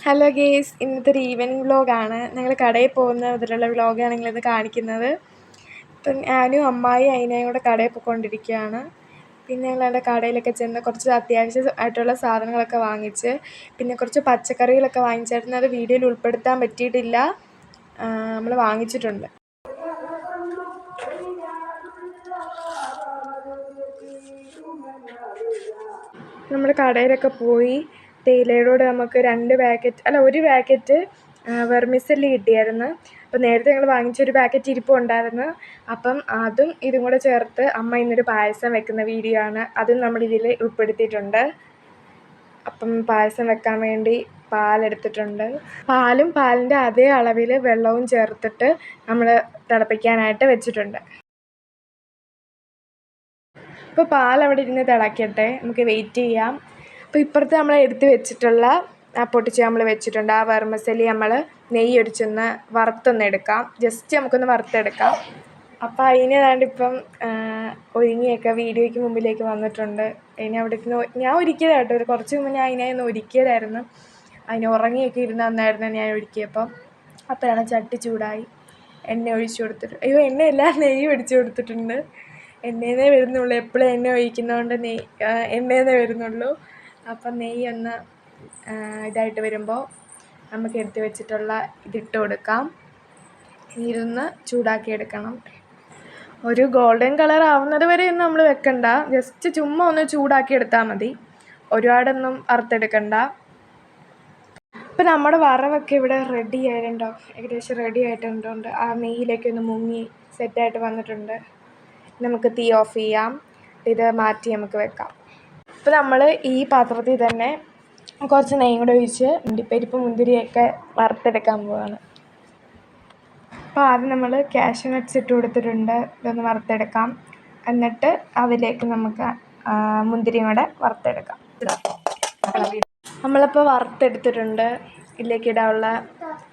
Hello guys, ഇന്നത്തെ ഒരു evening വ്ലോഗാണ്. ഞങ്ങൾ കടയിൽ പോകുന്ന ഇതിലുള്ള വ്ലോഗാണ് നിങ്ങളിത് കാണിക്കുന്നത്. ഇപ്പം ഞാനും അമ്മായിയും അതിനെയും കൂടെ കടയിൽ പോയിക്കൊണ്ടിരിക്കുകയാണ്. പിന്നെ ഞങ്ങളവിടെ കടയിലൊക്കെ ചെന്ന് കുറച്ച് അത്യാവശ്യമായിട്ടുള്ള സാധനങ്ങളൊക്കെ വാങ്ങിച്ച്, പിന്നെ കുറച്ച് പച്ചക്കറികളൊക്കെ വാങ്ങിച്ചായിരുന്നു. അത് വീഡിയോയിൽ ഉൾപ്പെടുത്താൻ പറ്റിയിട്ടില്ല. നമ്മൾ വാങ്ങിച്ചിട്ടുണ്ട്. നമ്മൾ കടയിലൊക്കെ പോയി തേയിലയോട് നമുക്ക് 2 പാക്കറ്റ് അല്ല 1 പാക്കറ്റ് വെർമിസെല്ലി കിട്ടിയായിരുന്നു. അപ്പോൾ നേരത്തെ ഞങ്ങൾ വാങ്ങിച്ചൊരു പാക്കറ്റ് ഇരിപ്പുണ്ടായിരുന്നു. അപ്പം അതും ഇതും കൂടെ ചേർത്ത് അമ്മ ഇന്നൊരു പായസം വെക്കുന്ന വീഡിയോ ആണ്. അതും നമ്മളിതിൽ ഉൾപ്പെടുത്തിയിട്ടുണ്ട്. അപ്പം പായസം വെക്കാൻ വേണ്ടി പാലെടുത്തിട്ടുണ്ട്. പാലും പാലിൻ്റെ അതേ അളവിൽ വെള്ളവും ചേർത്തിട്ട് നമ്മൾ തിളപ്പിക്കാനായിട്ട് വെച്ചിട്ടുണ്ട്. ഇപ്പോൾ പാലവിടെ ഇരുന്ന് തിളയ്ക്കട്ടെ, നമുക്ക് വെയിറ്റ് ചെയ്യാം. അപ്പോൾ ഇപ്പുറത്ത് നമ്മൾ എടുത്ത് വെച്ചിട്ടുള്ള പൊട്ടിച്ച് നമ്മൾ വെച്ചിട്ടുണ്ട്. ആ വെർമിസെല്ലി നമ്മൾ നെയ്യ് ഒഴിച്ചൊന്ന് വറുത്തൊന്ന് എടുക്കാം. ജസ്റ്റ് നമുക്കൊന്ന് വറുത്തെടുക്കാം. അപ്പോൾ അതിന് ഏതാണ്ടിപ്പം ഒരുങ്ങിയൊക്കെ വീഡിയോയ്ക്ക് മുമ്പിലേക്ക് വന്നിട്ടുണ്ട്. അതിനെ അവിടെ ഞാൻ ഒരുക്കിയതാണ് കേട്ടോ. കുറച്ച് മുമ്പ് ഞാൻ അതിനെ ഒന്ന് ഒരുക്കിയതായിരുന്നു. അതിന് ഉറങ്ങിയൊക്കെ ഇരുന്ന് തന്നായിരുന്നു ഞാൻ ഒരുക്കിയപ്പം. അപ്പോഴാണ് ചട്ടി ചൂടായി എണ്ണ ഒഴിച്ചു കൊടുത്തിട്ട്, എണ്ണയല്ല, നെയ്യ് ഒഴിച്ചു കൊടുത്തിട്ടുണ്ട്. എണ്ണേന്നേ വരുന്നുള്ളൂ. എപ്പോഴും എണ്ണ ഒഴിക്കുന്നതുകൊണ്ട് എണ്ണേന്നേ വരുന്നുള്ളൂ. അപ്പം നെയ്യൊന്ന് ഇതായിട്ട് വരുമ്പോൾ നമുക്ക് എടുത്ത് വെച്ചിട്ടുള്ള ഇതിട്ട് കൊടുക്കാം. ഇതൊന്ന് ചൂടാക്കി എടുക്കണം. ഒരു ഗോൾഡൻ കളർ ആവുന്നത് വരെ ഒന്നും നമ്മൾ വെക്കണ്ട. ജസ്റ്റ് ചുമ്മാ ഒന്ന് ചൂടാക്കി എടുത്താൽ മതി. ഒരുപാടൊന്നും വറുത്തെടുക്കണ്ട. ഇപ്പം നമ്മുടെ വറവൊക്കെ ഇവിടെ റെഡി ആയിട്ടുണ്ടോ, ഏകദേശം റെഡി ആയിട്ടുണ്ടോ. ആ നെയ്യിലേക്ക് ഒന്ന് മുങ്ങി സെറ്റായിട്ട് വന്നിട്ടുണ്ട്. നമുക്ക് തീ ഓഫ് ചെയ്യാം. ഇത് മാറ്റി നമുക്ക് വെക്കാം. ഇപ്പോൾ നമ്മൾ ഈ പാത്രത്തിൽ തന്നെ കുറച്ച് നെയ്യും കൂടെ ഒഴിച്ച് അണ്ടിപ്പരിപ്പ് മുന്തിരിയൊക്കെ വറുത്തെടുക്കാൻ പോവാണ്. അപ്പോൾ ആദ്യം നമ്മൾ കാഷ്യൂ നട്ട്സ് ഇട്ട് കൊടുത്തിട്ടുണ്ട്. ഇതൊന്ന് വറുത്തെടുക്കാം. എന്നിട്ട് അതിലേക്ക് നമുക്ക് മുന്തിരിയും കൂടെ വറുത്തെടുക്കാം. നമ്മളിപ്പോൾ വറുത്തെടുത്തിട്ടുണ്ട്. ഇതിലേക്ക് ഇടാനുള്ള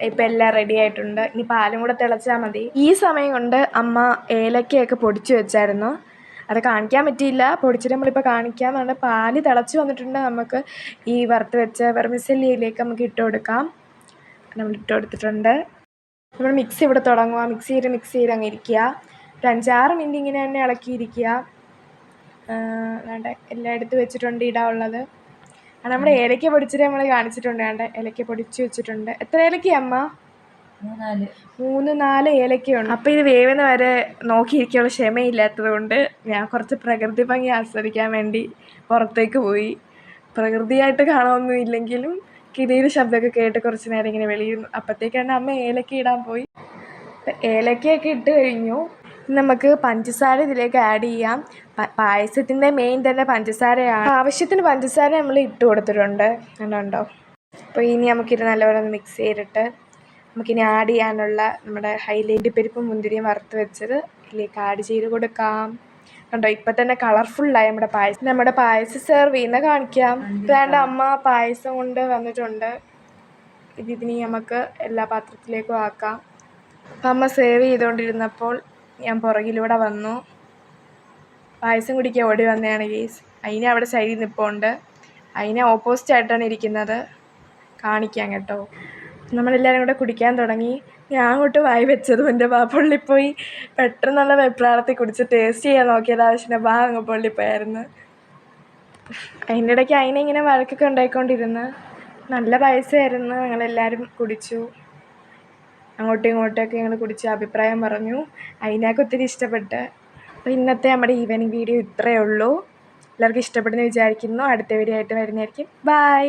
ഇപ്പം എല്ലാം റെഡി ആയിട്ടുണ്ട്. ഇനി പാലും കൂടെ തിളച്ചാൽ മതി. ഈ സമയം കൊണ്ട് അമ്മ ഏലക്കയൊക്കെ പൊടിച്ച് വെച്ചായിരുന്നു. അത് കാണിക്കാൻ പറ്റിയില്ല. പൊടിച്ചിട്ട് നമ്മളിപ്പോൾ കാണിക്കാം. നമ്മുടെ പാല് തിളച്ച് വന്നിട്ടുണ്ട്. നമുക്ക് ഈ വറുത്ത് വെച്ച വെർമിസെല്ലിയിലേക്ക് നമുക്ക് ഇട്ട് കൊടുക്കാം. നമ്മൾ ഇട്ട് കൊടുത്തിട്ടുണ്ട്. നമ്മൾ മിക്സ് ഇവിടെ തുടങ്ങുക. മിക്സ് ചെയ്ത് അങ്ങ് ഇരിക്കുക. ഒരു 5-6 മിനിറ്റ് ഇങ്ങനെ തന്നെ ഇളക്കിയിരിക്കുക. എല്ലാം എടുത്ത് വെച്ചിട്ടുണ്ട് ഇടാനുള്ളത്. നമ്മുടെ ഏലക്ക പൊടിച്ചിട്ട് നമ്മൾ കാണിച്ചിട്ടുണ്ട്. ഏലക്ക പൊടിച്ച് വെച്ചിട്ടുണ്ട്. എത്ര ഏലക്കയാണ് അമ്മ? 3-4 ഏലക്കയുണ്ട്. അപ്പോൾ ഇത് വേവുന്ന വരെ നോക്കിയിരിക്കാനുള്ള ക്ഷമയില്ലാത്തത് കൊണ്ട് ഞാൻ കുറച്ച് പ്രകൃതി ഭംഗി ആസ്വദിക്കാൻ വേണ്ടി പുറത്തേക്ക് പോയി. പ്രകൃതിയായിട്ട് കാണാനൊന്നും ഇല്ലെങ്കിലും കിളിയുടെ ശബ്ദമൊക്കെ കേട്ട് കുറച്ച് നേരം ഇങ്ങനെ വെളിയിരുന്നു. അപ്പോഴത്തേക്കാണ് അമ്മ ഏലക്ക ഇടാൻ പോയി. ഏലക്കയൊക്കെ ഇട്ട് കഴിഞ്ഞു. നമുക്ക് പഞ്ചസാര ഇതിലേക്ക് ആഡ് ചെയ്യാം. പായസത്തിൻ്റെ മെയിൻ തന്നെ പഞ്ചസാരയാണ്. ആവശ്യത്തിന് പഞ്ചസാര നമ്മൾ ഇട്ട് കൊടുത്തിട്ടുണ്ട്. കണ്ടോ? അപ്പോൾ ഇനി നമുക്കിത് നല്ലപോലെ ഒന്ന് മിക്സ് ചെയ്തിട്ട് നമുക്കിനി ആഡ് ചെയ്യാനുള്ള നമ്മുടെ ഹൈലൈറ്റ് പരിപ്പും മുന്തിരിയും വറുത്ത് വെച്ചത് ഇതിലേക്ക് ആഡ് ചെയ്ത് കൊടുക്കാം. കണ്ടോ, ഇപ്പം തന്നെ കളർഫുള്ളായി നമ്മുടെ പായസം. നമ്മുടെ പായസം സെർവ് ചെയ്യുന്ന കാണിക്കാം. വേണ്ട, അമ്മ പായസം കൊണ്ട് വന്നിട്ടുണ്ട്. ഇതിനി നമുക്ക് എല്ലാ പാത്രത്തിലേക്കും ആക്കാം. അപ്പം അമ്മ സേവ് ചെയ്തുകൊണ്ടിരുന്നപ്പോൾ ഞാൻ പുറകിലൂടെ വന്നു. പായസം കുടിക്കാൻ ഓടി വന്നതാണ് ഗേസ്. അതിനെ അവിടെ സൈഡിൽ നിൽപ്പുണ്ട്. അതിനെ ഓപ്പോസിറ്റ് ആയിട്ടാണ് ഇരിക്കുന്നത്. കാണിക്കാം കേട്ടോ. നമ്മളെല്ലാവരും കൂടെ കുടിക്കാൻ തുടങ്ങി. ഞാൻ അങ്ങോട്ട് വായി വെച്ചതും എൻ്റെ പൊള്ളിപ്പോയി. പെട്ടെന്നുള്ള വെപ്രാളത്തിൽ കുടിച്ച് ടേസ്റ്റ് ചെയ്യാൻ നോക്കിയത് ആവശ്യമില്ല. അങ്ങ് പൊള്ളിപ്പോയായിരുന്നു. അതിൻ്റെ ഇടയ്ക്ക് അതിനെ ഇങ്ങനെ വഴക്കൊക്കെ ഉണ്ടായിക്കൊണ്ടിരുന്ന്. നല്ല പായസമായിരുന്നു. ഞങ്ങളെല്ലാവരും കുടിച്ചു. അങ്ങോട്ടും ഇങ്ങോട്ടൊക്കെ ഞങ്ങൾ കുടിച്ച് അഭിപ്രായം പറഞ്ഞു. അതിനൊക്കെ ഒത്തിരി ഇഷ്ടപ്പെട്ട്. അപ്പോൾ ഇന്നത്തെ നമ്മുടെ ഈവനിങ് വീഡിയോ ഇത്രയേ ഉള്ളൂ. എല്ലാവർക്കും ഇഷ്ടപ്പെടുന്നു വിചാരിക്കുന്നു. അടുത്ത വീഡിയോ ആയിട്ട് വരുന്നതായിരിക്കും. ബൈ.